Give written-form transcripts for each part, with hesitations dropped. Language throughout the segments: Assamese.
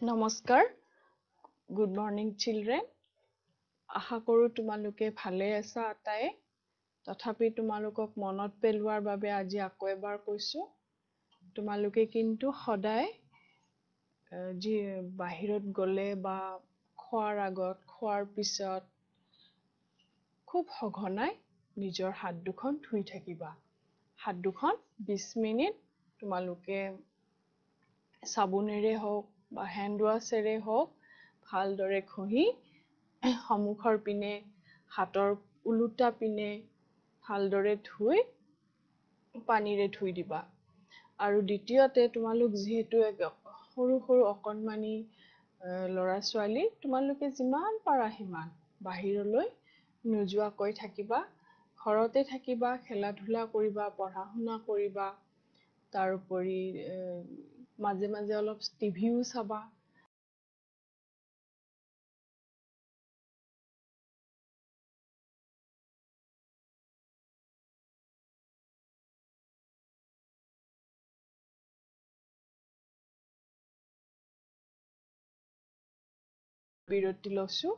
নমস্কাৰ গুড মৰ্নিং চিলড্ৰেন আশা কৰো তোমালোকে ভালে আছা আটায়ে তথাপি তোমালোকক মনত পেলোৱাৰ বাবে আজি আকৌ এবাৰ কৈছো তোমালোকে কিন্তু সদায় যি বাহিৰত গলে বা খোৱাৰ আগত খোৱাৰ পিছত খুব সঘনাই নিজৰ হাত দুখন ধুই থাকিবা হাত দুখন 20 মিনিট তোমালোকে সাবুনেৰে হওক বা হেণ্ড ৱাশেৰে হওক ভালদৰে ঘঁহি সন্মুখৰ পিনে হাতৰ উলুটা পিনে ভালদৰে ধুই পানীৰে ধুই দিবা আৰু দ্বিতীয়তে তোমালোক যিহেতু সৰু সৰু অকণমানি ল'ৰা ছোৱালী তোমালোকে যিমান পাৰা সিমান বাহিৰলৈ নোযোৱাকৈ থাকিবা ঘৰতে থাকিবা খেলা ধূলা কৰিবা পঢ়া শুনা কৰিবা তাৰোপৰি মাজে মাজে অলপ টিভিও চাবা বিৰতি লৈছো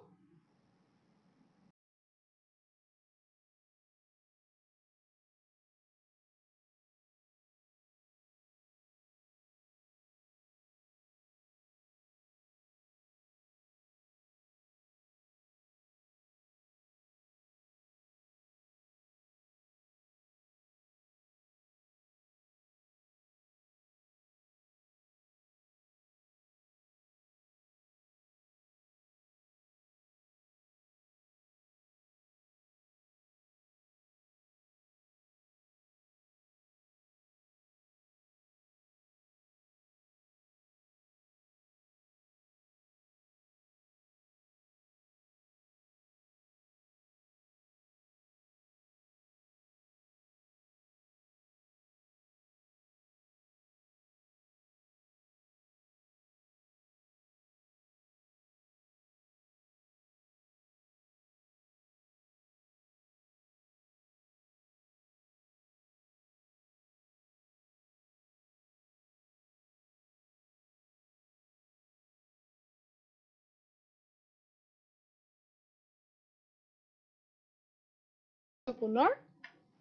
পুনৰ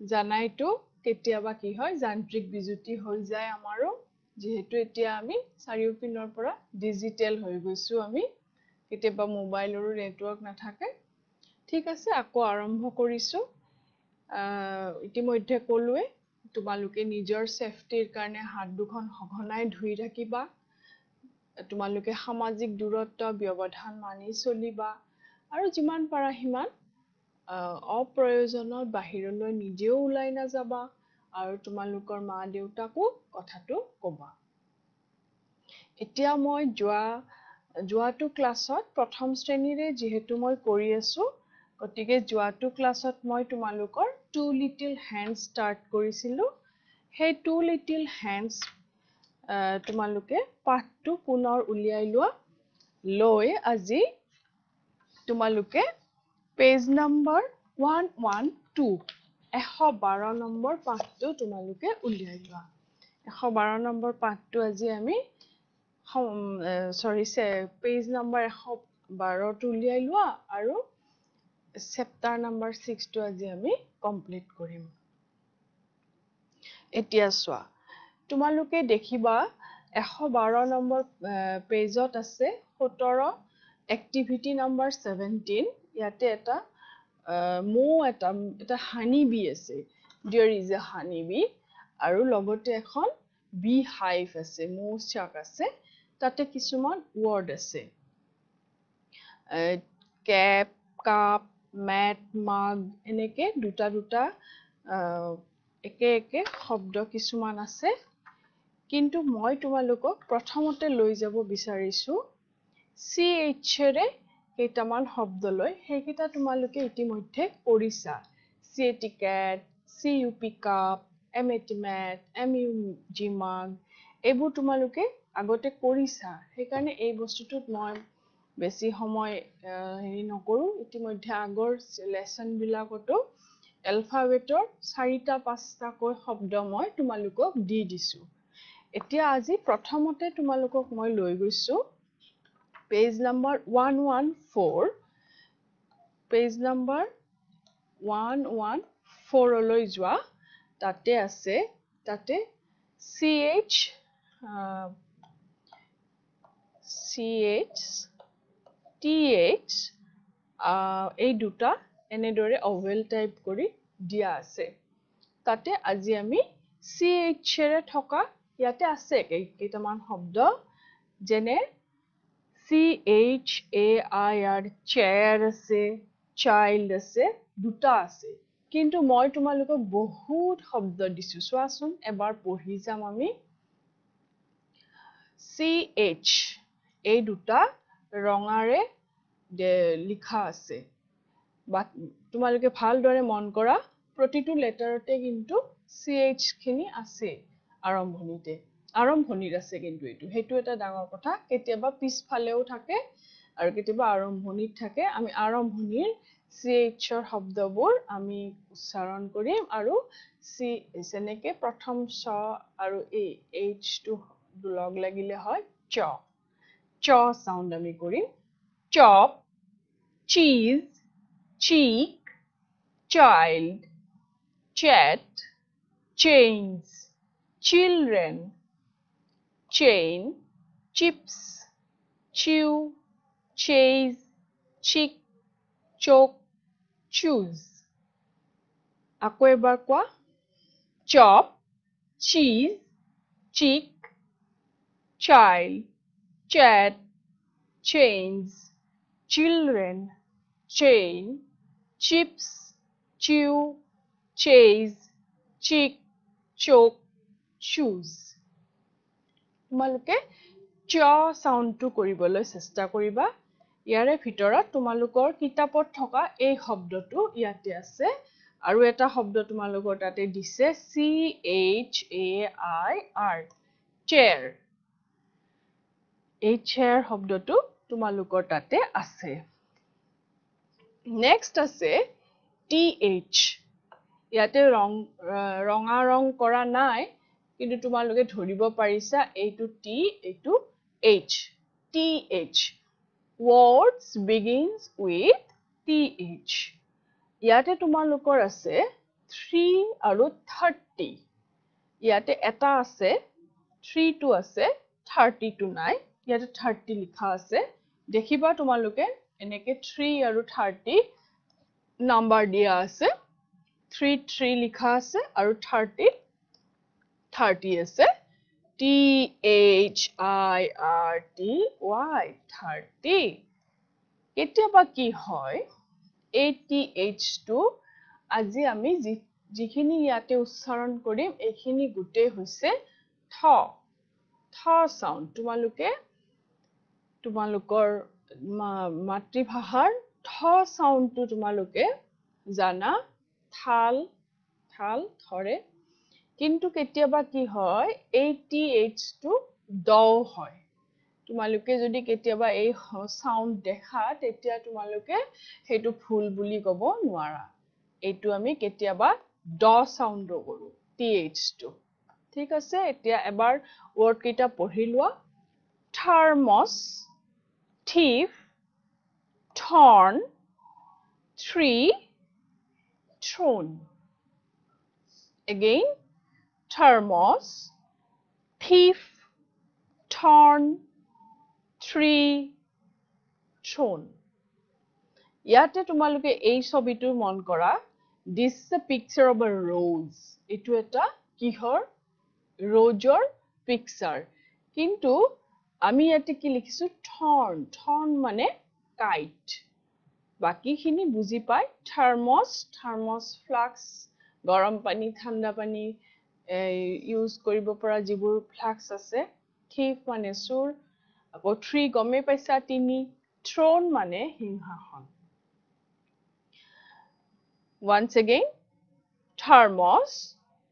জানাইতো কেতিয়াবা কি হয় যান্ত্ৰিক বিজুতি হৈ যায় আমাৰো যেহেতু এতিয়া আমি চাৰিওপিনৰ পৰা ডিজিটেল হৈ গৈছো আমি কেতিয়াবা মোবাইলৰো নেটৱৰ্ক নাথাকে ঠিক আছে আকৌ আৰম্ভ কৰিছো ইতিমধ্যে ক'লোৱে তোমালোকে নিজৰ সেফটিৰ কাৰণে হাত দুখন সঘনাই ধুই থাকিবা তোমালোকে সামাজিক দূৰত্ব ব্যৱধান মানি চলিবা আৰু যিমান পাৰা সিমান অপ্ৰয়োজনত বাহিৰলৈ নিজেও ওলাই নাযাবা আৰু তোমালোকৰ মা দেউতাকো কথাটো ক'বা এতিয়া মই যোৱাটো ক্লাছত প্ৰথম শ্ৰেণীৰে যিহেতু মই কৰি আছো গতিকে যোৱাটো ক্লাছত মই তোমালোকৰ টু লিটিল হেণ্ডছ ষ্টাৰ্ট কৰিছিলো সেই টু লিটিল হেণ্ডছ তোমালোকে পাঠটো পুনৰ উলিয়াই লোৱা লৈ আজি তোমালোকে পেজ নম্বৰ 112 112 নম্বৰ পাঠটো তোমালোকে উলিয়াই লোৱা 112 নম্বৰ পাঠটো আজি আমি পেজ নম্বৰ 112 টো উলিয়াই লোৱা আৰু চেপ্টাৰ নম্বৰ 6 টো আজি আমি কমপ্লিট কৰিম এতিয়া চোৱা তোমালোকে দেখিবা 112 নম্বৰ পেজত আছে 17 এক্টিভিটি নম্বৰ 17 ইয়াতে এটা এটা হানি বি আছে there is a honey bee আৰু লগতে এখন বি হাইভ আছে মৌচাক আছে তাতে কিছুমান ওয়াৰ্ড আছে কেপ কাপ মেট মাগ এনেকে দুটা একে একে শব্দ কিছুমান আছে কিন্তু মই তোমালোকক প্ৰথমতে লৈ যাব বিচাৰিছো CH ৰে কেইটামান শব্দ লৈ সেইকেইটা তোমালোকে ইতিমধ্যে কৰিছা CAT cat CUP cup MAT mat MUG mug এইবোৰ তোমালোকে আগতে কৰিছা সেইকাৰণে এই বস্তুটোত মই বেছি সময় হেৰি নকৰো ইতিমধ্যে আগৰ লেসন বিলাকতো এলফাবেটৰ 4টা 5টা কৈ শব্দ মই তোমালোকক দি দিছো এতিয়া আজি প্ৰথমতে তোমালোকক মই লৈ গৈছো Page number 114. Page number 114 লৈ যোৱা তাতে আছে তাতে ch th এই দুটা এনেদৰে অভেল টাইপ কৰি দিয়া আছে তাতে আজি আমি ch ৰে থকা ইয়াতে আছে কেইটামান শব্দ যেনে chair chair আছে child আছে দুটা আছে কিন্তু মই তোমালোকক বহুত শব্দ দিছো চোৱাচোন এবাৰ পঢ়ি যাম আমি ch এই দুটা ৰঙাৰে লিখা আছে বা তোমালোকে ভালদৰে মন কৰা প্ৰতিটো লেটাৰতে কিন্তু ch খিনি আছে আৰম্ভণিত আছে কিন্তু হেতু এটা ডাঙৰ কথা কেতিয়াবা পিছফালেও থাকে আৰু কেতিয়াবা আৰম্ভণিত থাকে আমি আৰম্ভণিৰ ch ৰ শব্দবোৰ আমি উচ্চাৰণ কৰিম আৰু যেনেকে প্ৰথম ছ আৰু h টো লগ লাগিলে হয় চ সাউন্ড আমি কৰিম chop cheese cheek child chat chains children chain chips chew chase chick choke choose আকৌ এবাৰ কোৱা chop cheese cheek child chat chains children chain chips chew chase chick choke choose তোমালোকে চ সাউন্ডটো কৰিবলৈ চেষ্টা কৰিবা ইয়াৰে ভিতৰত তোমালোকৰ কিতাপত থকা এই শব্দটো ইয়াতে আছে আৰু এটা শব্দ তোমালোকৰ তাতে দিছে chair chair এই chair শব্দটো তোমালোকৰ তাতে আছে নেক্সট আছে th ইয়াতে ৰঙা ৰং কৰা নাই কিন্তু তোমালোকে ধৰিব পাৰিছা এইটো t এইটো h th words begins with th ইয়াতে তোমালোকৰ আছে 3 আৰু 30 ইয়াতে এটা আছে 3 টো আছে 30 টো নাই ইয়াতে 30 লিখা আছে দেখিবা তোমালোকে এনেকে 3 আৰু 30 নাম্বাৰ দিয়া আছে 3 লিখা আছে আৰু 30 আছে THIRTY 30 কেতিয়াবা কি হয় এই TH টো আজি আমি যিখিনি ইয়াতে উচ্চাৰণ কৰিম এইখিনি গুটে হৈছে থ সাউন্ড তোমালোকৰ মাতৃভাষাৰ থ সাউন্ডটো তোমালোকে জানা থাল ধৰে কিন্তু কেতিয়াবা কি হয় এই th টো দ হয় তোমালোকে যদি কেতিয়াবা এই সাউন্ড দেখা তেতিয়া তোমালোকে হেতু ভুল বুলি ক'ব নোৱাৰা এইটো আমি কেতিয়াবা দ সাউন্ড কৰো th টো ঠিক আছে এতিয়া এবাৰ ওয়াৰ্ড কেইটা পঢ়ি লোৱা thermos thief thorn tree throne again thermos thief thorn tree throne ইয়াতে তোমালোকে এই ছবিটো মন কৰা this is a picture of a rose এটো এটা কিহৰ roseৰ picture কিন্তু আমি ইয়াতে কি লিখিছো thorn মানে kite বাকিখিনি বুজি পাই thermos flask গৰম পানী ঠাণ্ডা পানী ইউজ কৰিব পৰা যিবোৰ ফ্লাস্ক আছে thief মানে চোৰ আকৌ tree গমে পাইছা তিনি throne মানে সিংহাসন once again thermos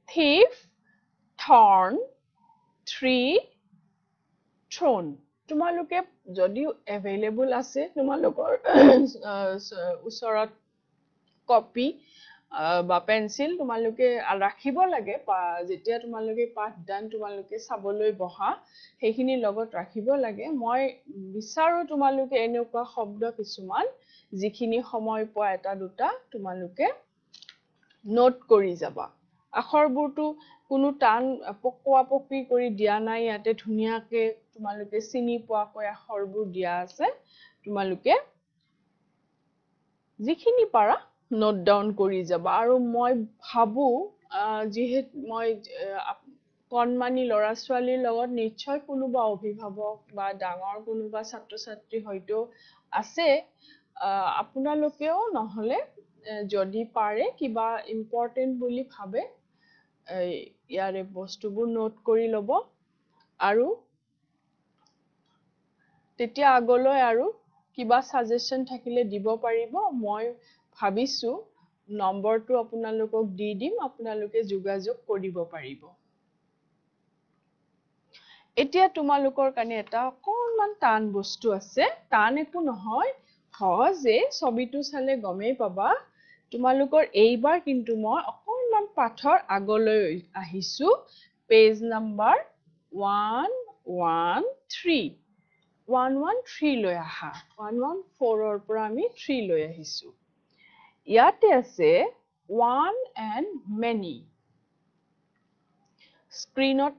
thief thorn tree throne তোমালোকে যদিও available আছে তোমালোকৰ ওচৰত কপি বা পেন্সিল তোমালোকে ৰাখিব লাগে যেতিয়া তোমালোকে পাঠদান তোমালোকে চাবলৈ বহা সেইখিনি লগত ৰাখিব লাগে মই বিচাৰো তোমালোকে এনেকুৱা শব্দ কিছুমান যিখিনি সময় পোৱা এটা দুটা তোমালোকে নোট কৰি যাবা আখৰবোৰটো কোনো টান পকোৱা পকী কৰি দিয়া নাই ইয়াতে ধুনীয়াকে তোমালোকে চিনি পোৱাকৈ আখৰবোৰ দিয়া আছে তোমালোকে যিখিনি পাৰা নোট ডাউন কৰি যাবা আৰু মই ভাবো যিহেতু মই কণমানি ল'ৰা ছোৱালীৰ লগত নিশ্চয় কোনোবা অভিভাৱক বা ডাঙৰ কোনোবা ছাত্ৰ ছাত্ৰী হয়তো আছে আপোনালোকেও নহলে যদি পাৰে কিবা ইম্পৰ্টেন্ট বুলি ভাবে ইয়াৰে বস্তুবোৰ নোট কৰি ল'ব আৰু তেতিয়া আগলৈ আৰু কিবা সাজেশন থাকিলে দিব পাৰিব মই ভাবিছো নম্বৰটো আপোনালোকক দি দিম আপোনালোকে যোগাযোগ কৰিব পাৰিব এতিয়া তোমালোকৰ কাৰণে এটা অকণমান টান বস্তু আছে টান একো নহয় সহজে ছবিটো চালে গমেই পাবা তোমালোকৰ এইবাৰ কিন্তু মই অকণমান পাঠৰ আগলৈ আহিছো পেজ নাম্বাৰ 113 113 লৈ আহা 114 ৰ পৰা আমি 3 লৈ আহিছো ইয়াতে আছে one and many স্ক্ৰিনত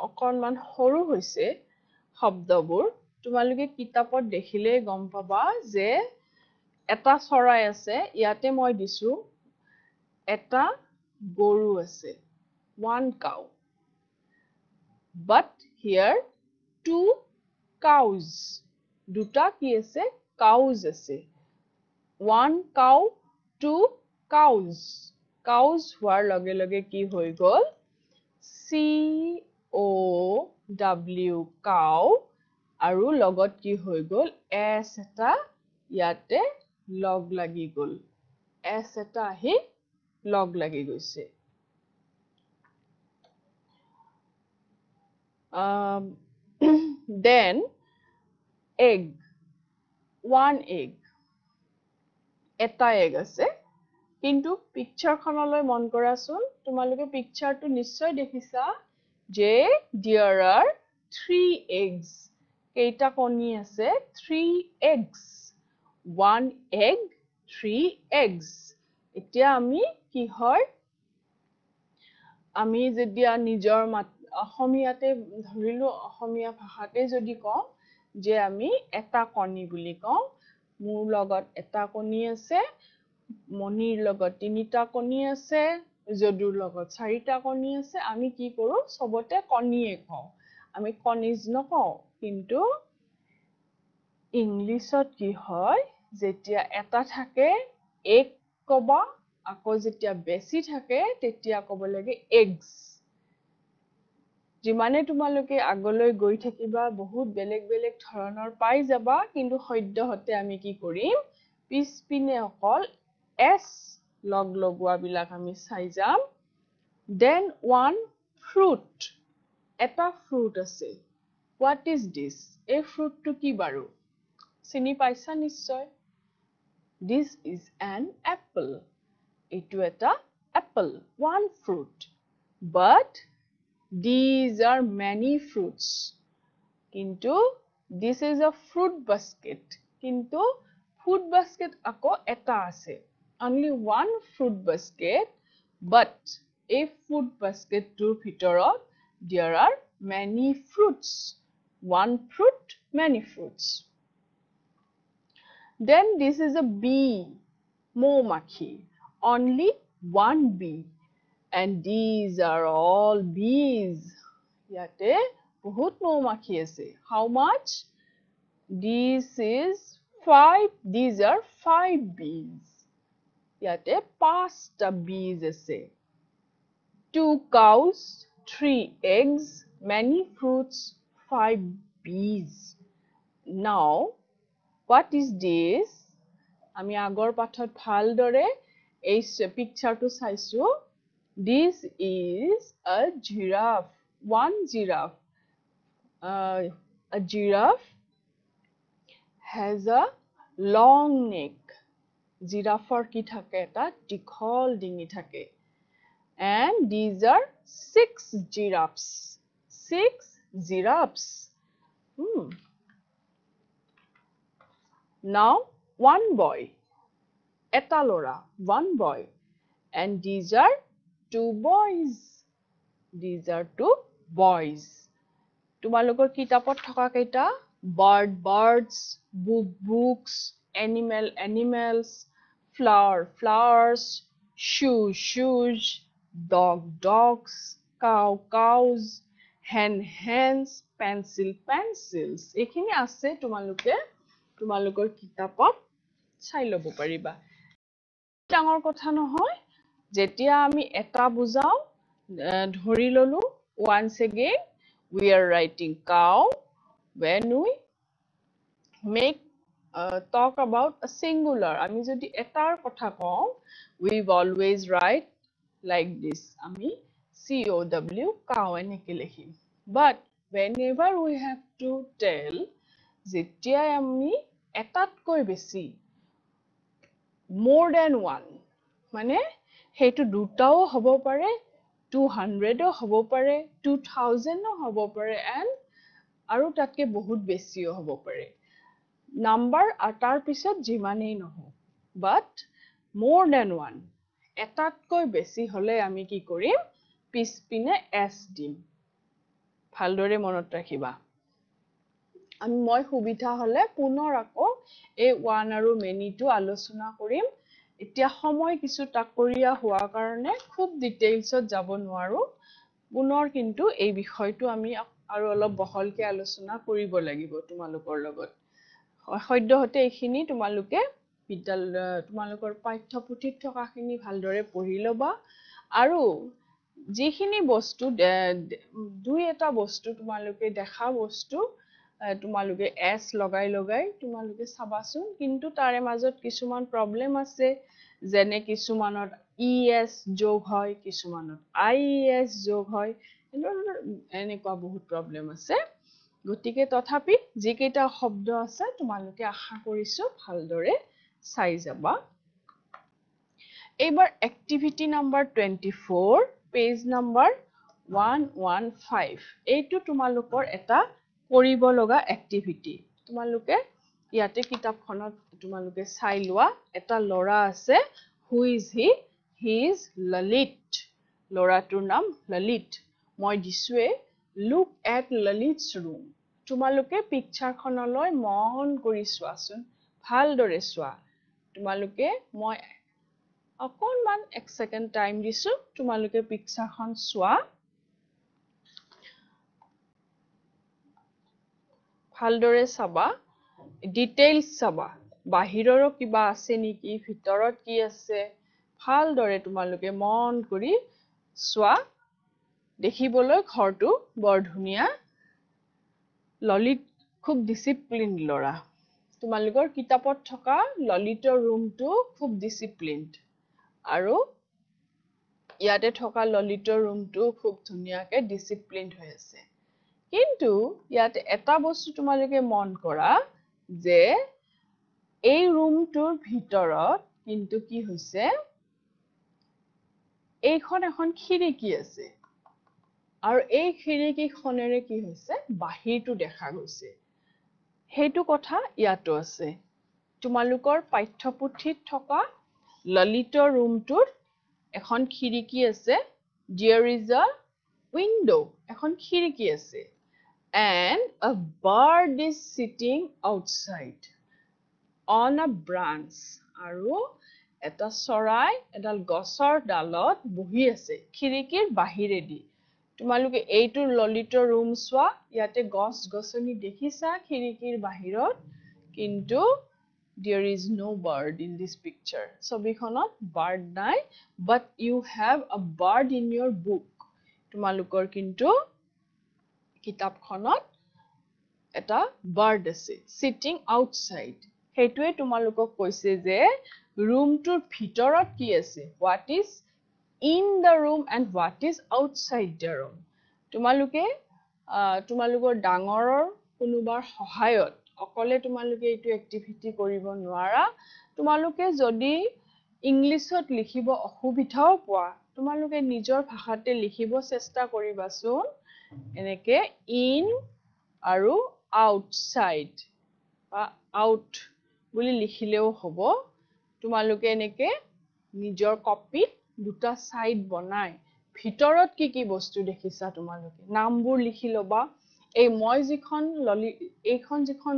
অকণমান সৰু হৈছে শব্দবোৰ তোমালোকে কিতাপত দেখিলে গম পাবা যে এটা চৰাই আছে ইয়াতে মই দিছো এটা গৰু আছে one cow but here two cows দুটা কি আছে cows আছে one cow two cows cows হোৱাৰ লগে লগে কি হৈ গল C O W cow আৰু লগত কি হৈ গল S এটা ইয়াতে লগ লাগি গল S এটা আহি লগ লাগি গৈছে then egg one egg এটা egg আছে কিন্তু পিকচাৰখনলৈ মন কৰাচোন তোমালোকে পিকচাৰটো নিশ্চয় দেখিছা যে there are 3 eggs কেইটা কণী আছে 3 eggs one egg 3 eggs এতিয়া আমি কি হয় আমি যেতিয়া নিজৰ অসমীয়াতে ধৰিলো অসমীয়া ভাষাতে যদি কওঁ যে আমি এটা কণী বুলি কওঁ মোৰ লগত এটা কণী আছে মনিৰ লগত তিনিটা কণী আছে যদুৰ লগত চাৰিটা কণী আছে আমি কি কৰো সবতে কণীয়ে কওঁ আমি কণীজ নকওঁ কিন্তু ইংলিছত কি হয় যেতিয়া এটা থাকে এক কবা আকৌ যেতিয়া বেছি থাকে তেতিয়া ক'ব লাগে eggs যিমানে তোমালোকে আগলৈ গৈ থাকিবা বহুত বেলেগ বেলেগ ধৰণৰ পাই যাবা কিন্তু সদ্যহতে আমি কি কৰিম পিছপিনে অকল s লগ লগোৱা বিলাক আমি চাই যাম then one fruit এটা fruit আছে what is this এই fruitটো কি বাৰু চিনি পাইছা নিশ্চয় this is an apple এইটো এটা apple one fruit but these are many fruits কিন্তু this is a fruit basket কিন্তু fruit basket আকৌ এটা আছে only one fruit basket but a fruit basket toৰ ভিতৰত there are many fruits one fruit many fruits then this is a bee মৌমাখি only one bee and these are all bees ইয়াতে বহুত মৌমাখি আছে how much these are 5 bees ইয়াতে 5টা bees আছে 2 cows 3 eggs many fruits 5 bees now what is this আমি আগৰ পাঠত ভালদৰে এই পিকচাৰটো চাইছো this is a giraffe one giraffe a giraffe has a long neck জিৰাফৰ কি থাকে এটা দীঘল ডিঙি থাকে and these are 6 giraffes 6 giraffes now one boy eta lora one boy and these are 2 boys these are 2 boys তোমালোকৰ কিতাপত থকা কেইটা birds books animals flower flowers shoes dogs cows hens pencils এইখিনি আছে তোমালোকৰ কিতাপত চাই লব পাৰিবা ডাঙৰ কথা নহয় যেতিয়া আমি এটা বুজাও ধৰি ললো once again we are writing cow when we make talk about a singular আমি যদি এটাৰ কথা কওঁ we always write like this আমি cow cow এনেকে লিখিম but whenever we have to tell যেতিয়া আমি এটাতকৈ বেছি more than one মানে হেতু দুটাও হ'ব পাৰে 200 হ'ব পাৰে 2000 হ'ব পাৰে and আৰু তাতকে বহুত বেছিও হ'ব পাৰে নাম্বাৰ আটাৰ পিছত যিমানেই নহওক but more than one এটাতকৈ বেছি হলে আমি কি কৰিম পিছপিনে s দিম ভালদৰে মনত ৰাখিবা আমি মই সুবিধা হলে পুনৰ আকৌ এই one আৰু many টো আলোচনা কৰিম এতিয়া সময় কিছু তাকৰীয়া হোৱা কাৰণে খুব ডিটেইলছত যাব নোৱাৰো পুনৰ কিন্তু এই বিষয়টো আমি আৰু অলপ বহলকে আলোচনা কৰিব লাগিব তোমালোকৰ লগত সদ্যহতে এইখিনি তোমালোকে তোমালোকৰ পাঠ্যপুথিত থকাখিনি ভালদৰে পঢ়ি লবা আৰু যিখিনি বস্তু দুই এটা বস্তু তোমালোকে দেখা বস্তু তোমালোকে s লগাই তোমালোকে চাবাচোন কিন্তু তাৰে মাজত কিছুমান প্ৰবলেম আছে যেনে কিছুমানত es যোগ হয় কিছুমানত ies যোগ হয় এনেকুৱা বহুত প্ৰবলেম আছে গতিকে তথাপি যিকেইটা শব্দ আছে তোমালোকে আশা কৰিছো ভালদৰে চাই যাবা এইবাৰ এক্টিভিটি নাম্বাৰ 24 পেজ নাম্বাৰ 115 এইটো তোমালোকৰ এটা কৰিব লগা এক্টিভিটি তোমালোকে ইয়াতে কিতাপখনত তোমালোকে চাই লোৱা এটা লৰা আছে who is he is Lalit লৰাটোৰ নাম Lalit মই দিছোৱে look at Lalit's room তোমালোকে পিকচাৰখনলৈ মন কৰি চোৱাচোন ভালদৰে চোৱা তোমালোকে মই অকনমান এক সেকেন্ড টাইম দিছো তোমালোকে পিকচাৰখন চোৱা ভালদৰে চাবা ডিটেইলছ চাবা বাহিৰৰো কিবা আছে নেকি ভিতৰত কি আছে ভালদৰে তোমালোকে মন কৰি চোৱা দেখিবলৈ ঘৰটো বৰ ধুনিয়া ললিত খুব ডিসিপ্লিন লৰা তোমালোকৰ কিতাপত থকা ললিতৰ ৰুমটো খুব ডিসিপ্লিনড আৰু ইয়াতে থকা ললিতৰ ৰুমটো খুব ধুনিয়াকে ডিসিপ্লিনড হৈ আছে কিন্তু ইয়াতে এটা বস্তু তোমালোকে মন কৰা যে এই ৰুমটোৰ ভিতৰত কিন্তু কি হৈছে এইখন এখন খিৰিকী আছে আৰু এই খিৰিকীখনেৰে কি হৈছে বাহিৰটো দেখা গৈছে হেতু কথা ইয়াতো আছে তোমালোকৰ পাঠ্যপুথিত থকা ললিতৰ ৰুমটোৰ এখন খিৰিকী আছে there is a window এখন খিৰিকী আছে and a bird is sitting outside on a branch আৰু এটা চৰাই এডাল গছৰ ডালত বহি আছে খিৰিকীৰ বাহিৰেদি তোমালোকে এইটোৰ ললিতৰ ৰুম চোৱা ইয়াতে গছ গছনি দেখিছা খিৰিকীৰ বাহিৰত কিন্তু there is no bird in this picture ছবিখনত bird নাই but you have a bird in your book তোমালোকৰ কিন্তু কিতাপখনত এটা bird আছে sitting outside হেতুৱে তোমালোকক কৈছে যে ৰুমটোৰ ভিতৰত কি আছে what is in the room and what is outside the room তোমালোকে তোমালোকৰ ডাঙৰৰ কোনোবাৰ সহায়ত অকলে তোমালোকে এইটো এক্টিভিটি কৰিব নোৱাৰা তোমালোকে যদি ইংলিছত লিখিব অসুবিধাও পোৱা তোমালোকে নিজৰ ভাষাতে লিখিব চেষ্টা কৰিবাচোন এনেকে ইন আৰু আউটসাইড বা আউট বুলি লিখিলেও হ'ব তোমালোকে এনেকে নিজৰ কপিত দুটা সাইড বনাই ভিতৰত কি বস্তু দেখিছা তোমালোকে নামবোৰ লিখি লবা এই মই যিখন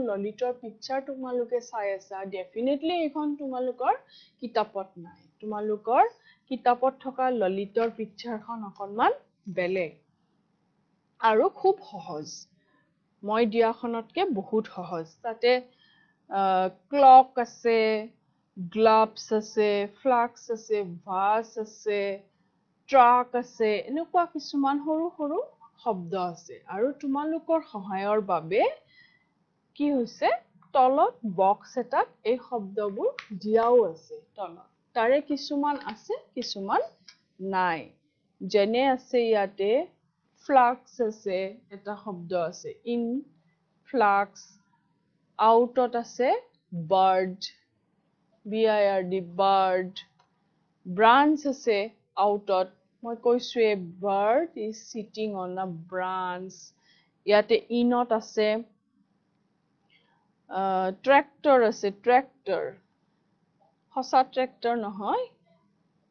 ললিতৰ পিকচাৰ তোমালোকে চাই আছা ডেফিনেটলি এইখন তোমালোকৰ কিতাপত নাই তোমালোকৰ কিতাপত থকা ললিতৰ পিকচাৰখন অকনমান বেলেগ আৰু খুব সহজ মই দিয়াখনতকে বহুত সহজ তাতে ক্লক আছে গ্লাভছ আছে ফ্লাস্ক আছে ভাস আছে ট্ৰাক আছে এনেকুৱা কিছুমান সৰু সৰু শব্দ আছে আৰু তোমালোকৰ সহায়ৰ বাবে কি হৈছে তলত বক্স এটাত এই শব্দবোৰ দিয়াও আছে তলত তাৰে কিছুমান আছে কিছুমান নাই যেনে আছে ইয়াতে ফ্লাস্ক আছে এটা শব্দ আছে ইন ফ্লাস্ক আউটত আছে বাৰ্ড BIRD বাৰ্ড ব্ৰাঞ্চ আছে আউটত মই কৈছো a bird is sitting on a branch ইয়াতে ইনত আছে ট্ৰেক্টৰ আছে ট্ৰেক্টৰ হসা ট্ৰেক্টৰ নহয়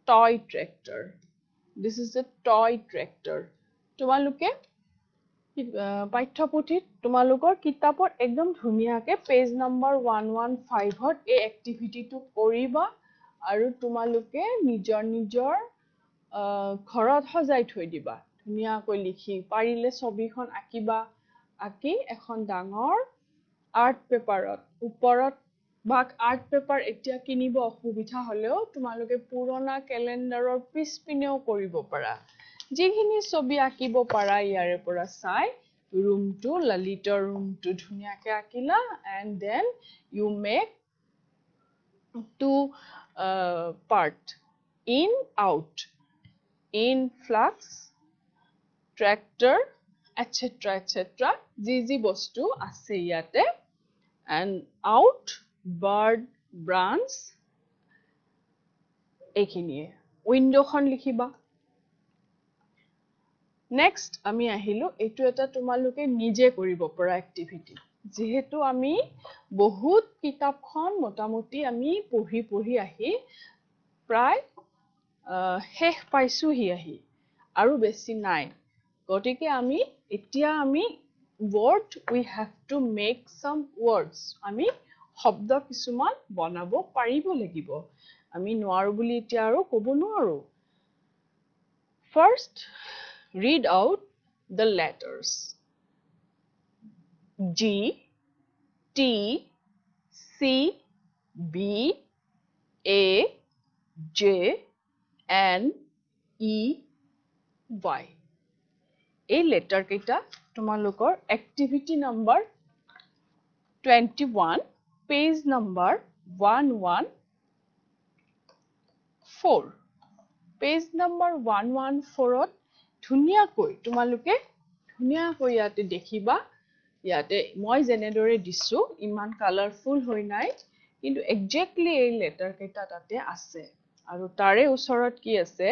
toy tractor this is a toy tractor তোমালোকে পাঠ্যপুথিত তোমালোকৰ কিতাপত একদম ধুনিয়াকে পেজ নম্বৰ 115ত এই এক্টিভিটিটো কৰিবা আৰু তোমালোকে নিজৰ ঘৰত সজাই থৈ দিবা ধুনিয়াকৈ লিখি পাৰিলে ছবিখন আঁকিবা আঁকি এখন ডাঙৰ আৰ্ট পেপাৰত ওপৰত বাক আৰ্ট পেপাৰ এতিয়া কিনিব অসুবিধা হলেও তোমালোকে পুৰণা ক্যালেন্ডাৰৰ পিছপিনেও কৰিব পাৰা যিখিনি ছবি আঁকিব পাৰা ইয়াৰে পৰা চাই ৰুমটো ললিতৰ ৰুমটো ধুনিয়াকে আঁকিলা and then you make two part in out in flux tractor etc যি বস্তু আছে ইয়াতে and out bird branch এইখিনিয়ে উইন্ডোখন লিখিবা নেক্সট আমি আহিলো এটো এটা তোমালোকে নিজে কৰিব পৰা এক্টিভিটি যেহেতু আমি বহুত কিতাপখন মোটামুটি আমি পঢ়ি আহি প্ৰায় শেষ পাইছোহি আহি আৰু বেছি নাই গটিকে আমি এতিয়া আমি word we have to make some words আমি শব্দ কিছুমান বনাব পাৰিব লাগিব আমি নোৱাৰো বুলি এতিয়া আৰু ক'ব নোৱাৰো first read out the letters G T C B A J N E Y এই লেটাৰ কেইটা তোমালোকৰ activity number 21 page number 114 page number 114ত ধুনিয়াকৈ তোমালোকে ধুনিয়াকৈ ইয়াতে দেখিবা ইয়াতে মই জেনেদৰে দিছো ইমান কালাৰফুল হৈ নাই কিন্তু এক্স্যাক্টলি এই লেটাৰ কেইটা তাতে আছে আৰু তাৰে ওচৰত কি আছে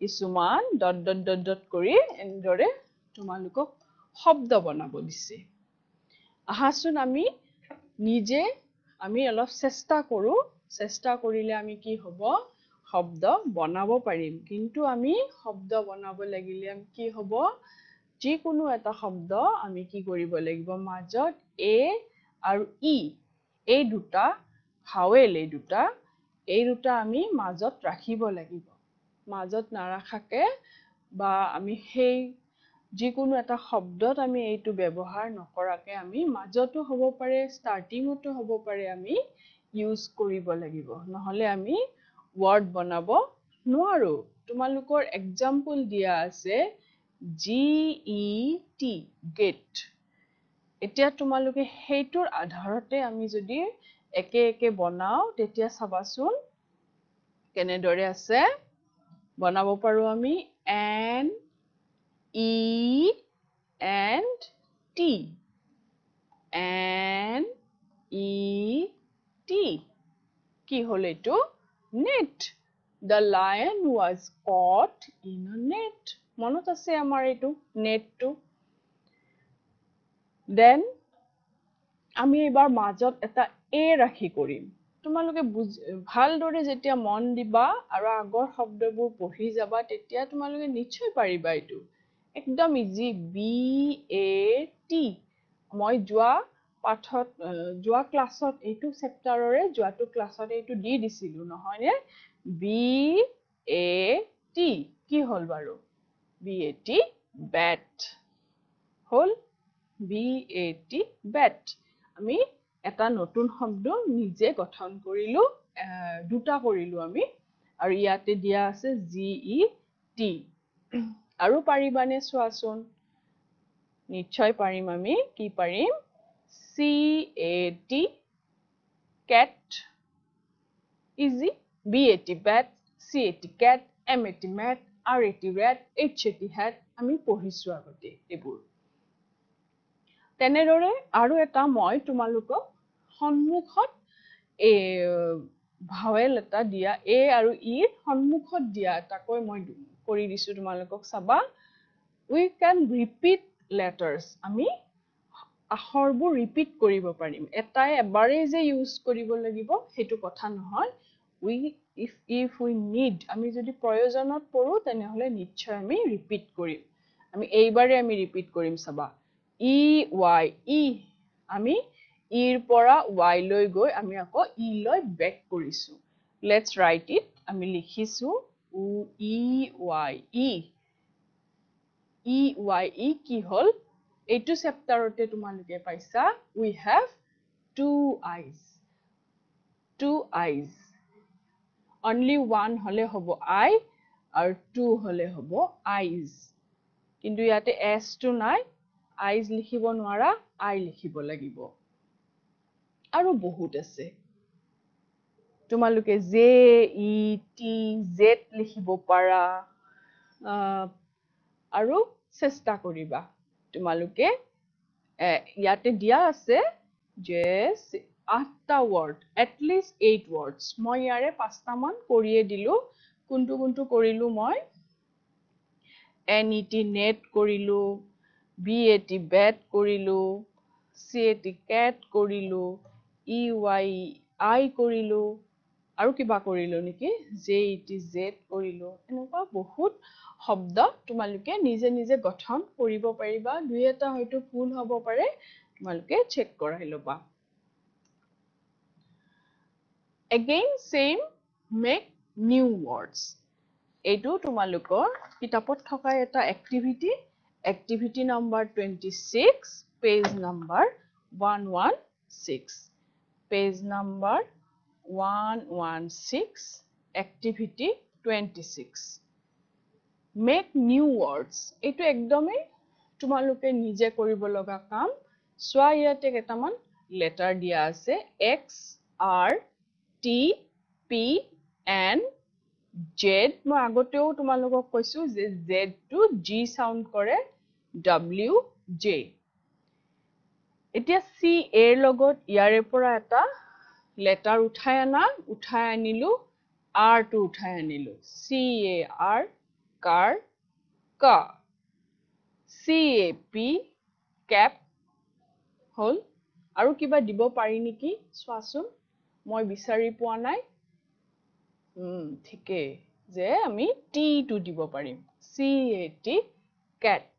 কিছুমান ডট কৰি এনেদৰে তোমালোকক শব্দ বনাব দিছে আহাচোন আমি নিজে আমি অলপ চেষ্টা কৰো চেষ্টা কৰিলে আমি কি হ'ব শব্দ বনাব পাৰিম কিন্তু আমি শব্দ বনাব লাগিলে আমি কি হ'ব যিকোনো এটা শব্দ আমি কি কৰিব লাগিব মাজত এ আৰু ই এই দুটা ভাৱেল এই দুটা আমি মাজত ৰাখিব লাগিব মাজত নাৰাখাকে বা আমি সেই যিকোনো এটা শব্দত আমি এইটো ব্যৱহাৰ নকৰাকে আমি মাজতো হ'ব পাৰে ষ্টাৰ্টিংতো হ'ব পাৰে আমি ইউজ কৰিব লাগিব নহলে আমি ওয়াৰ্ড বনাব নোৱাৰো তোমালোকৰ এক্সাম্পল দিয়া আছে GET get এতিয়া তোমালোকে হেইটোৰ আধাৰতে আমি যদি একে বনাও তেতিয়া চাবাচোন কেনেদৰে আছে বনাব পাৰো আমি N E and T and T কি হল এটো net the lion was caught in a net মনত আছে আমাৰ এটো net টো then আমি এবাৰ মাজত এটা a ৰাখি কৰিম তোমালোকে ভালদৰে যেতিয়া মন দিবা আৰু আগৰ শব্দবোৰ পঢ়ি যাবা তেতিয়া তোমালোকে নিশ্চয় পাৰিবা এটো একদম ইজি B A T মই যোৱা পাঠত যোৱা ক্লাছত এইটো চেপ্টাৰৰে যোৱাটো ক্লাছত এইটো দি দিছিলো নহয় নে B A T কি হল বাৰু B A T bat hall B A T bat আমি এটা নতুন শব্দ নিজে গঠন কৰিলো দুটা কৰিলো আমি আৰু ইয়াতে দিয়া আছে G E T আৰু পাৰিবানে চোৱাচোন নিশ্চয় পাৰিম আমি কি পাৰিম C A T cat easy B A T bat C A T cat M A T mat R A T rat H A T hat আমি পঢ়িছো আগতে এবোৰ তেনেদৰে আৰু এটা মই তোমালোকক সন্মুখত এ ভাৱেল এটা দিয়া a আৰু e সন্মুখত দিয়া তাকৈ মই কৰি দিছো তোমালোকক চাবা we can repeat letters আমি আখৰবোৰ ৰিপিট কৰিব পাৰিম এটাই এবাৰে যে ইউজ কৰিব লাগিব হেতু কথা নহয় we if we need আমি যদি প্ৰয়োজনত পৰো তেনেহলে নিশ্চয় আমি ৰিপিট কৰিম আমি এইবাৰে আমি ৰিপিট কৰিম চাবা E Y E আমি এৰ পৰা y লৈ গৈ আমি আকৌ e লৈ বেক কৰিছো let's write it আমি লিখিছো E Y E কি হল এইটো চেপ্টাৰতে তোমালোকে পাইছা we have two eyes only one হলে হ'ব I আৰু two হলে হ'ব eyes কিন্তু ইয়াতে s টো নাই eyes লিখিব নোৱাৰা I লিখিব লাগিব আৰু বহুত আছে তোমালোকে J E T Z লিখিব পাৰা আৰু চেষ্টা কৰিবা তোমালোকে ইয়াতে দিয়া আছে যে 8টা word at least 8 words মই ইয়াৰে 5টা মান কৰিয়ে দিলো কোনটো কৰিলো মই NET net কৰিলো BAT bat কৰিলো CAT cat কৰিলো EYI কৰিলো আৰু কিবা কৰিলো নেকি JET Z কৰিলো এনেকুৱা বহুত শব্দ তোমালোকে নিজে নিজে গঠন কৰিব পাৰিবা দুই এটা হয়তো ভুল হ'ব পাৰে তোমালোকে চেক কৰাই লবা again same make new words এইটো তোমালোকৰ কিতাপত থকা এটা activity number 26 page number 116 page number 116 activity 26 make new words এইটো একদমই তোমালোকে নিজে কৰিব লগা কাম সোৱা ইয়াতে কেটামান লেটাৰ দিয়া আছে X R T P N Z মই আগতেও তোমালোকক কৈছো যে Z টো G সাউন্ড কৰে W J এতিয়া C এৰ লগত ইয়াৰে পৰা এটা লেটাৰ উঠাই আনিলো R টো উঠাই আনিলো C A R car ka CAP cap হল আৰু কিবা দিব পাৰি নেকি চোৱাচোন মই বিচাৰি পোৱা নাই ঠিকে যে আমি T টো দিব পাৰিম CAT cat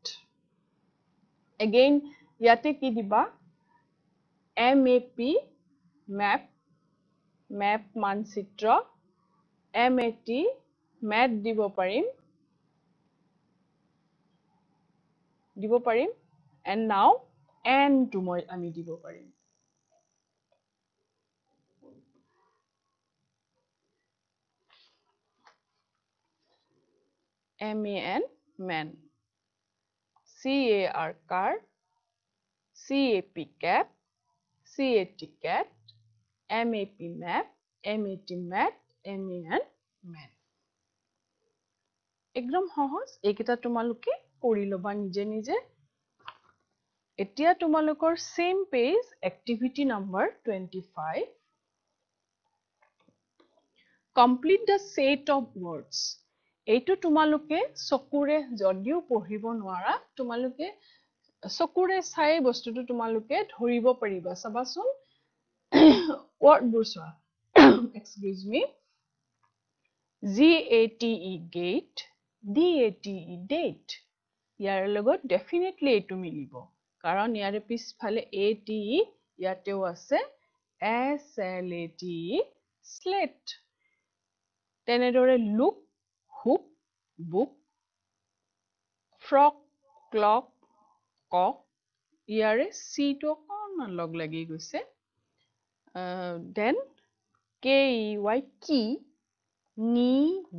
again ইয়াতে কি দিবা MAP map মানচিত্ৰ MAT mat দিব পাৰিম and now N to মই আমি দিব পাৰিম MAN man CAR car CAP cap CAT cat MAP map MAT mat MAN man একদম সহজ এইকেইটা তোমালোকে কৰি লবা নিজে নিজে এতিয়া তোমালোকৰ same page activity number 25 complete the set of words এইটো তোমালোকে চকুৰে যদিও পঢ়িব নোৱাৰা তোমালোকে চকুৰে চাই বস্তুটো তোমালোকে ধৰিব পাৰিবা চাবাচোন word বোৰ চোৱা excuse me GATE gate DATE date ইয়াৰ লগত definitely এইটো মিলিব কাৰণ ইয়াৰে পিছফালে ATE ইয়াতেও আছে SLATE slate তেনেদৰে look hook book frog clock cock ইয়াৰে C টো অকণমান লগ লাগি গৈছে then KEY key নি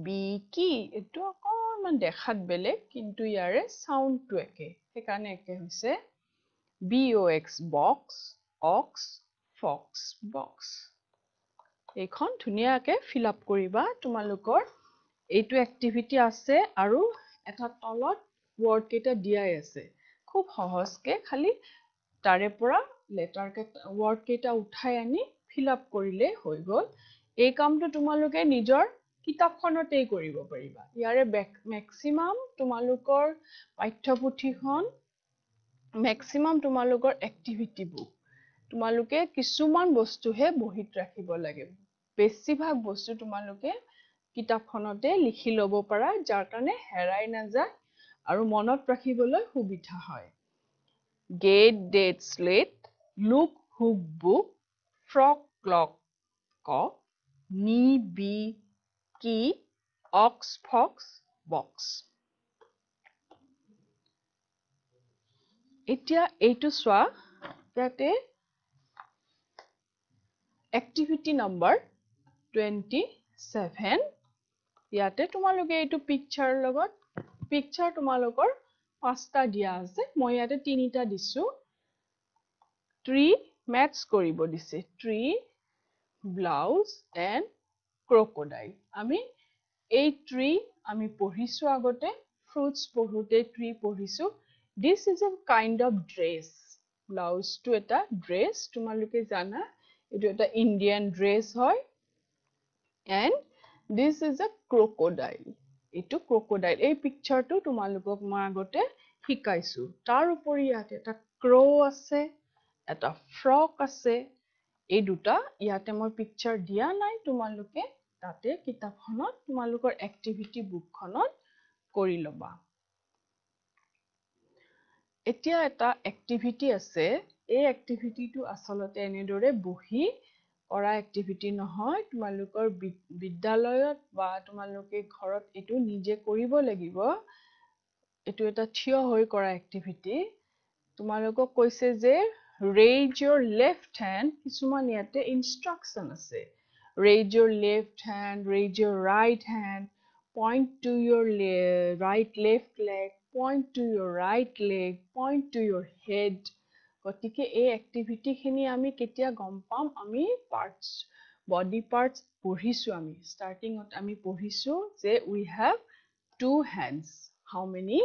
বি কি এইটো অকণমান দেখাত বেলেগ কিন্তু ইয়াৰে সাউণ্ডটো একে সেইকাৰণে একে হৈছে BOX box ox fox box এইখন ধুনীয়াকে fill up কৰিবা তোমালোকৰ এইটো activity আছে আৰু এটা তলত word কেইটা দিয়াই আছে খুব সহজকে খালি তাৰে পৰা letter কেইটা word কেইটা উঠাই আনি fill up কৰিলে হৈ গল এই কামটো তোমালোকে নিজৰ কিতাপখনতেই কৰিব পাৰিবা ইয়াৰে maximum তোমালোকৰ পাঠ্যপুথিখন maximum তোমালোকৰ activity book তোমালোকে কিছুমান বস্তুহে বহিত ৰাখিব লাগে বেছিভাগ বস্তু তোমালোকে কিতাপখনতে লিখি লব পাৰা যাৰ কাৰণে হেৰাই নাযায় আৰু মনত ৰাখিবলৈ সুবিধা হয় gate date slate look hook book frog clock cock ni bi ki ox fox box এতিয়া এইটো চোৱা ইয়াতে activity number 27 ইয়াতে তোমালোকে এইটো picture লগত picture তোমালোকৰ পাঁচটা দিয়া আছে মই ইয়াতে তিনিটা দিছো tree match কৰিব দিছে tree blouse and crocodile আমি এই tree আমি পঢ়িছো আগতে fruits পঢ়োতে tree পঢ়িছো this is a kind of dress blouse to এটা dress তোমালোকে জানা এটো এটা Indian dress হয় and this is a crocodile এটো crocodile এই পিকচাৰটো তোমালোকক মই আগতে শিকাইছো তাৰ উপৰি ইয়াতে এটা crow আছে এটা frog আছে এই দুটা ইয়াতে মই পিকচাৰ দিয়া নাই তোমালোকে তাতে কিতাপখনত তোমালোকৰ activity bookখনত কৰি লবা এতিয়া এটা activity আছে এই activityটো আসলতে এনেদৰে বহি কৰা activity নহয় তোমালোকৰ বিদ্যালয়ত বা তোমালোকে ঘৰত এটো নিজে কৰিব লাগিব এটো এটা থিয় হৈ কৰা activity তোমালোকক কৈছে যে raise your left hand কিছুমান ইয়াতে instruction আছে raise your left hand raise your right hand point to your right left leg point to your right leg point to your head গতিকে এই activity খিনি আমি কেতিয়া গম পাম আমি parts body parts পঢ়িছো আমি starting ত আমি পঢ়িছো যে we have two hands how many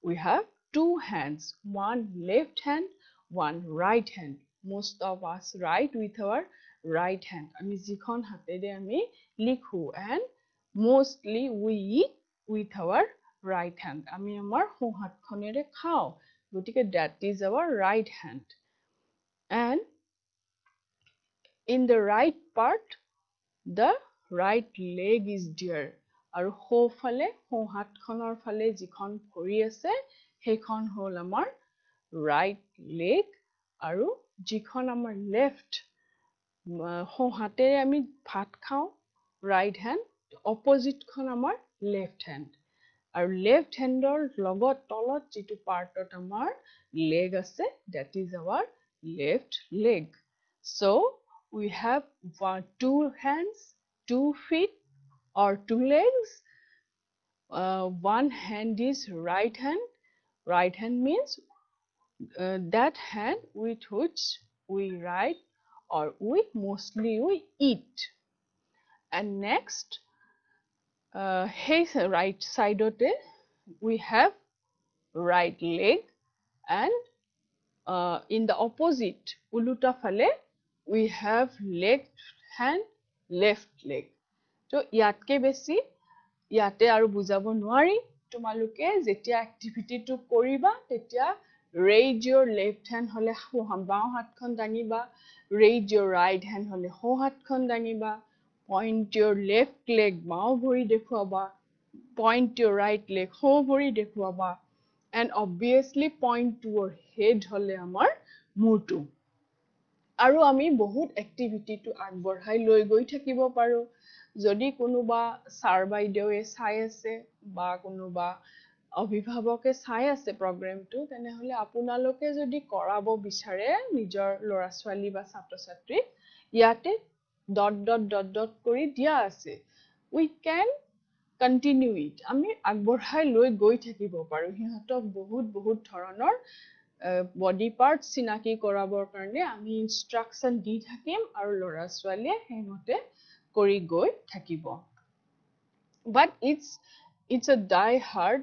we have two hands one left hand one right hand most of us write with our right hand আমি যিখন হাতেৰে আমি লিখো and mostly we eat with our right hand আমি আমাৰ সোঁ হাতখনেৰে খাও গতিকে that is our right hand and in the right part the right leg is there আৰু সোঁফালে সোঁ হাতখনৰ ফালে যিখন ভৰি আছে সেইখন হ'ল আমাৰ right leg আৰু যিখন আমাৰ left সোঁ হাতেৰে আমি ভাত খাও right hand opposite খন আমাৰ left hand আৰু left handৰ লগত তলত যিটো পাৰ্টত আমাৰ leg আছে that is our left leg so we have two hands 2 feet or 2 legs one hand is right hand means that hand with which we write or we mostly we eat and next his right side we have right leg and in the opposite uluta phale we have left hand left leg to yatke besi yate aru bujabo nwari tumaluke jetia activity to koriba tetia raise your left hand hole bao hat khon dangiba raise your right hand hole ho hat khon dangiba point your left leg bao bhori dekhuaba point your right leg ho bhori dekhuaba and obviously point to your head hole amar murtu আৰু আমি বহুত এক্টিভিটি টু আগবঢ়াই লৈ গৈ থাকিব পাৰো যদি কোনোবা সাৰ বাইদেউৱে চাই আছে বা কোনোবা অভিভাৱকে চাই আছে প্ৰগ্ৰামটো তেনেহলে আপোনালোকে যদি কৰাব বিচাৰে নিজৰ ল'ৰা ছোৱালী বা ছাত্ৰ ছাত্ৰী ইয়াতে ডট ডট ডট ডট কৰি দিয়া আছে we can continue it আমি আগবঢ়াই লৈ গৈ থাকিব পাৰো হিহঁতক বহুত ধৰণৰ body parts চিনাকি কৰাবৰ কাৰণে আমি ইনষ্ট্ৰাকচন দি থাকিম আৰু ল'ৰা ছোৱালীয়ে হেমতে কৰি গৈ থাকিব but it's a die hard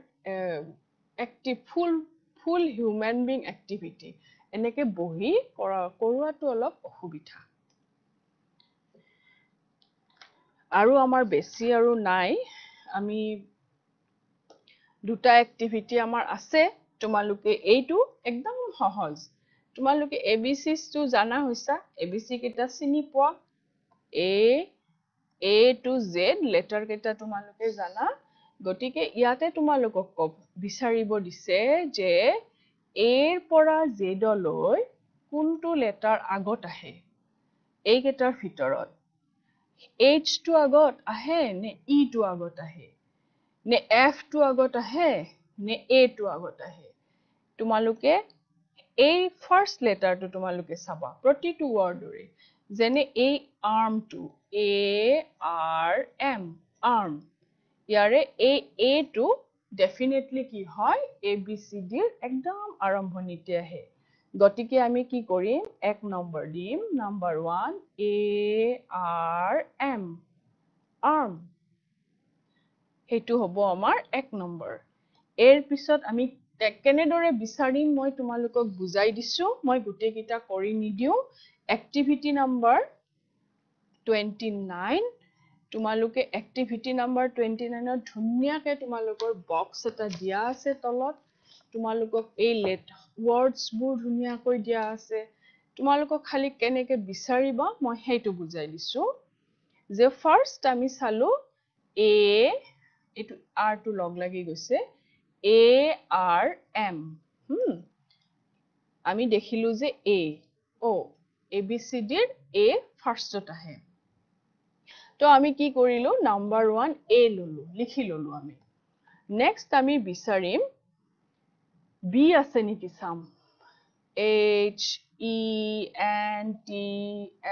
active full human being activity এনেকে বহি কৰোৱাটো অলপ অসুবিধা আৰু আমাৰ বেছি আৰু নাই আমি দুটা এক্টিভিটি আমাৰ আছে তোমালোকে এইটো একদম সহজ তোমালোকে ABCs টো জানা হৈছা ABC কেটা চিনি পোৱা A to Z letter কেটা তোমালোকে জানা গটিকে ইয়াতে তোমালোকক বিচাৰিব দিছে যে A ৰ পৰা Z লৈ কোনটো লেটাৰ আগত আহে এই কেটাৰ ভিতৰত H to আগত আহে নে E to আগত আহে নে F to আগত আহে নে A to আগত আহে তোমালোকে এই ফার্স্ট লেটাৰটো তোমালোকে চাবা প্ৰতিটো ওয়াৰ্ডৰে যেনে এই আৰ্ম টু ARM আৰ্ম ইয়াৰে এই A টু ডেফিনেটলি কি হয় ABCD ৰ একদম আৰম্ভণিতে আহে গটিকে আমি কি কৰিম এক নম্বৰ দিম নাম্বাৰ 1 ARM আৰ্ম হেতু হ'ব আমাৰ এক নম্বৰ এৰ পিছত আমি কেনেদৰে বিচাৰিম মই তোমালোকক বুজাই দিছো মই গুটে কিটা কৰি নিদিও এক্টিভিটি নাম্বাৰ 29 তোমালোকে এক্টিভিটি নাম্বাৰ 29 ৰ ধুনিয়াকে তোমালোকৰ বক্স এটা দিয়া আছে তলত তোমালোকক এই ওয়াৰ্ডছ বোৰ ধুনিয়াকৈ দিয়া আছে তোমালোকক খালি কেনেকে বিচাৰিবা মই হেতু বুজাই দিছো যে ফাৰ্স্ট আমি চালো A এটো R টো লগ লাগি গৈছে ARM আমি দেখিলো যে ABCD ৰ A ফাৰ্স্টত আহে তো আমি কি কৰিলো নাম্বাৰ 1 A ললো লিখি ললো আমি নেক্সট আমি বিচাৰিম B আছে নেকি চাম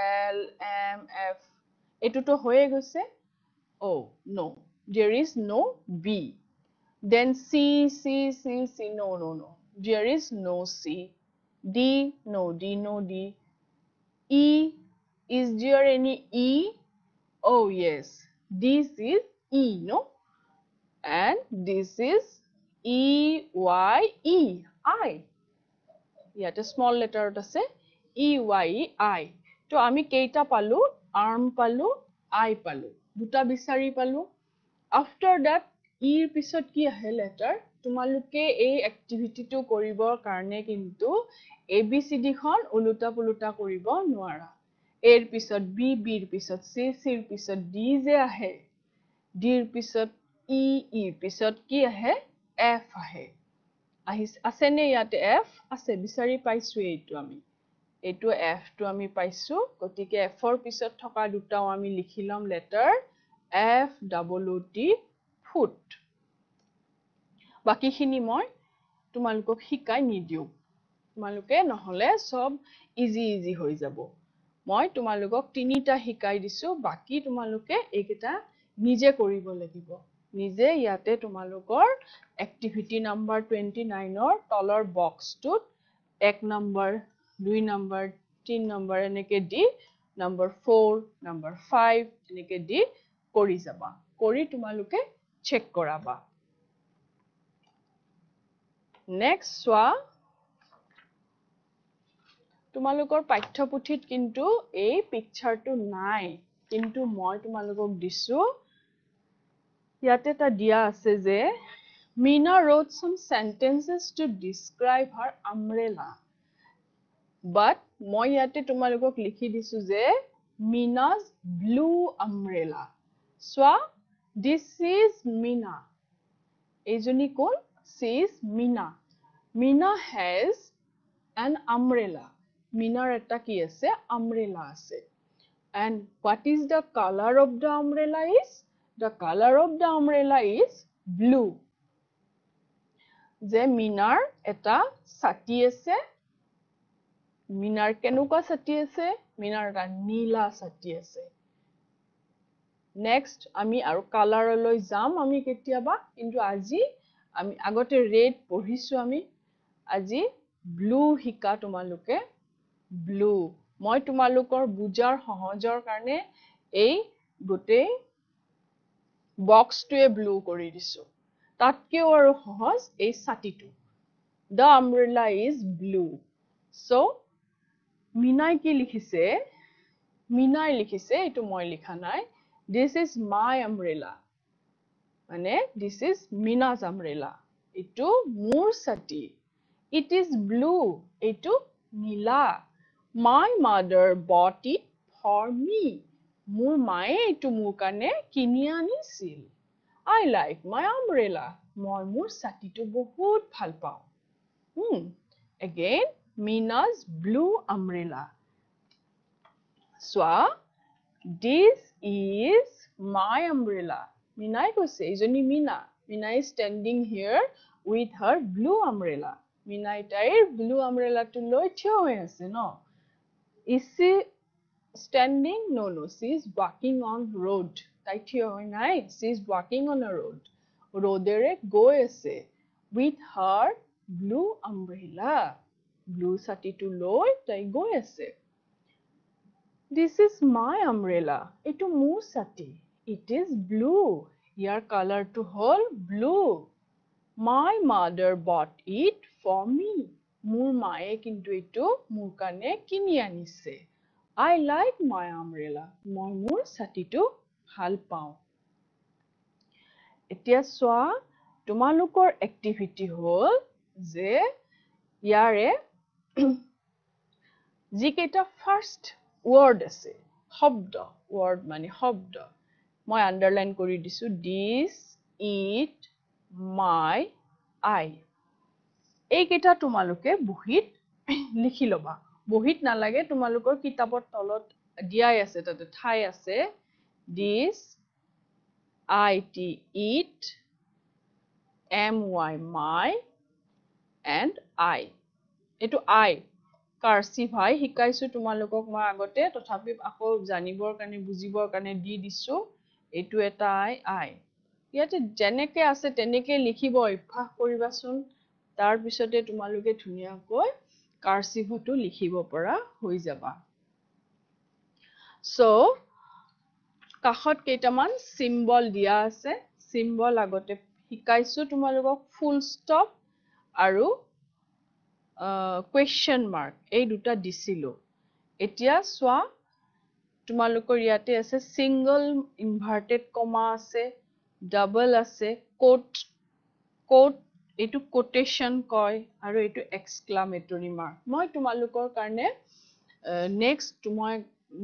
HENTLMF এটো তো হয়ে গৈছে Oh, no. There is no B. Then C. No. There is no C. D. No D. E. Is there any E? Oh, yes. This is E, no? And this is E-Y-E. I. Yet a small letter ase E-Y-E-I. To ami keita palu, arm palu, I palu. দুটা বিচাৰি পালো আফটাৰ দ্যাট ইৰ পিছত কি আহে লেটাৰ তোমালোকে এই এক্টিভিটিটো কৰিবৰ কাৰণে কিন্তু ABCD খন উলুটা পুলুটা কৰিব নোৱাৰা এৰ পিছত B বিৰ পিছত C ৰ পিছত D যে আহে D ৰ পিছত E ৰ পিছত কি আহে F আহে আছে নে ইয়াতে F আছে বিচাৰি পাইছো এইটো আমি এইটো F টো আমি পাইছো গটিকে F ৰ পিছত থকা দুটাও আমি লিখিলাম লেটাৰ FWT ফুট বাকিখিনি মই তোমালোকক শিকাই নিদিও তোমালোকে নহলে সব ইজি হৈ যাব মই তোমালোকক তিনিটা শিকাই দিছো বাকি তোমালোকে এইকেটা নিজে কৰিব লাগিব নিজে ইয়াতে তোমালোকৰ এক্টিভিটি নাম্বাৰ 29 ৰ তলৰ বক্সটোত 1 নম্বৰ 2 নম্বৰ 3 নম্বৰ এনেকে দি নম্বৰ 4 নম্বৰ 5 এনেকে দি কৰি যাবা কৰি তোমালোকে চেক কৰাবা নেক্সট সোয়া তোমালোকৰ পাঠ্যপুথিত কিন্তু এই পিকচাৰটো নাই কিন্তু মই তোমালোকক দিছো ইয়াতে এটা দিয়া আছে যে Meena wrote some sentences to describe her umbrella but মই ইয়াতে তোমালোকক লিখি দিছো যে Meena's blue umbrella so this is Meena এইজনী কোন she is Meena Meena has an umbrella Meenar eta ki ase umbrella ase and what is the color of the umbrella is the color of the umbrella is blue je Meenar eta sati ase Meenar kenuka sati ase Meenar eta nila sati ase next ami aru color loi jam ami ketiaba kintu aji ami agote red porisu ami aji blue hika tumaluke blue মই তোমালোকৰ বুজাৰ সহজৰ কাৰণে এই গোটে বক্সটোৱে ব্লু কৰি দিছো তাতকেও আৰু সহজ এই ছাতিটো the umbrella is blue so মিনাই কি লিখিছে মিনাই লিখিছে এটো মই লিখা নাই this is my umbrella মানে this is Meena's umbrella এটো মোৰ ছাতি it is blue এটো নীলা My mother bought it for me. Mur mae etu mur kane kini anisil. I like my umbrella. Moi mur sati to bahut bhal pao. Again, Meena's blue umbrella. So, this is my umbrella. Meena koise ejoni Meena. Meena is standing here with her blue umbrella. Meena tair blue umbrella to loi thiyo hoy ase no. Is she standing? No, she is walking on road. Tai thiyo hoy nai. She is walking on a road. Roadere goi ase with her blue umbrella. Blue sati to loi tai goi ase. This is my umbrella. Etu mur sati. It is blue. Your color to whole blue. My mother bought it for me. Mur mae kintu etu mur kane kini anise. I like my umbrella. Moi mur sati to bhal pao. Etia soa tumalukor activity hol je yare jiketa first word ase shobdo word mane shobdo moi underline kori disu this it my I এই কেটা তোমালোকে বহিত লিখি লবা বহিত না লাগে তোমালোকৰ কিতাপৰ তলত দিয়াই আছে তাতে ঠাই আছে this it it my my and I এটো I কাৰ্সিভ ভাই শিকাইছো তোমালোকক মই আগতে তথাপি আকৌ জানিবৰ কাৰণে বুজিবৰ কাৰণে দি দিছো এটো এটা I ইয়াতে জেনেকে আছে তেনেকে লিখিব অভ্যাস কৰিবাচোন তাৰ পিছতে তোমালোকে ধুনিয়াকৈ কাৰ্সিভটো লিখিব পৰা হৈ যাবা সো কাখত কেইটামান সিম্বল দিয়া আছে সিম্বল আগতে শিকাইছো তোমালোকক ফুল স্টপ আৰু question mark এই দুটা দিছিলো এতিয়া সোয়া তোমালোকৰ ইয়াতে আছে single inverted comma আছে double আছে quote এটো quotation কয় আৰু এটো exclamatory mark মই তোমালোকৰ কাৰণে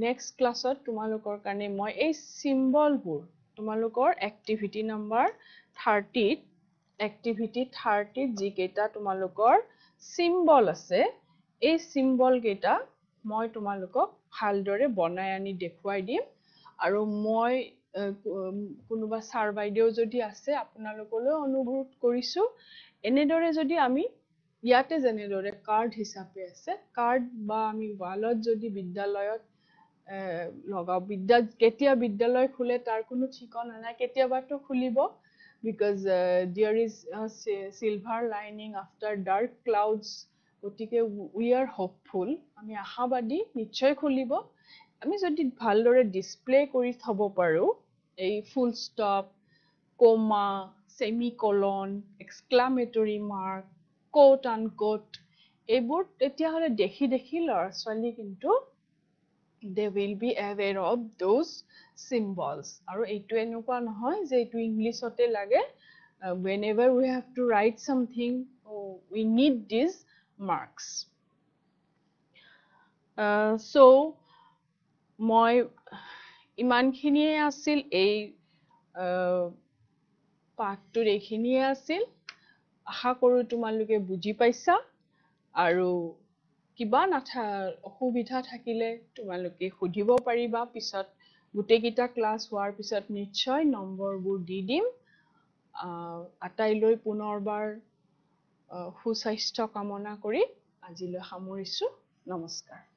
next classত তোমালোকৰ কাৰণে মই এই symbol বোৰ তোমালোকৰ activity number 30 activity 30 যি কেটা তোমালোকৰ symbol আছে এই symbol কেটা মই তোমালোকক ভালদৰে বনাই আনি দেখুৱাই দিম আৰু মই কোনোবা স্যাৰ বাইদেউ যদি আছে আপোনালোকলৈ অনুৰোধ কৰিছো এনেদৰে যদি আমি ইয়াতে জেনেদৰে কাৰ্ড হিচাপে আছে কাৰ্ড বা আমি ওয়ালত যদি বিদ্যালয়ত লগা কেতিয়া বিদ্যালয় খুলে তাৰ কোনো ঠিকনা নাই কেতিয়াবাটো খুলিব because there is a silver lining after dark clouds গতিকে we are hopeful আমি আশাবাদী নিশ্চয় খুলিব আমি যদি ভালদৰে ডিসপ্লে কৰি থব পাৰো এই full stop comma semicolon exclamatory mark quote unquote এইবোৰ তেতিয়াহ'লে দেখি দেখি ল'ৰা ছোৱালী কিন্তু they will be aware of those symbols আৰু এইটো এনেকুৱা নহয় যে এইটো ইংলিছতে লাগে whenever we have to write something we need these marks so মই ইমানখিনিয়ে আছিল এই পাঠটোৰ এইখিনিয়ে আছিল আশা কৰোঁ তোমালোকে বুজি পাইছা আৰু কিবা অসুবিধা থাকিলে তোমালোকে সুধিব পাৰিবা পিছত গোটেইকেইটা ক্লাছ হোৱাৰ পিছত নিশ্চয় নম্বৰবোৰ দি দিম আটাইলৈ পুনৰবাৰ সুস্বাস্থ্য কামনা কৰি আজিলৈ সামৰিছোঁ নমস্কাৰ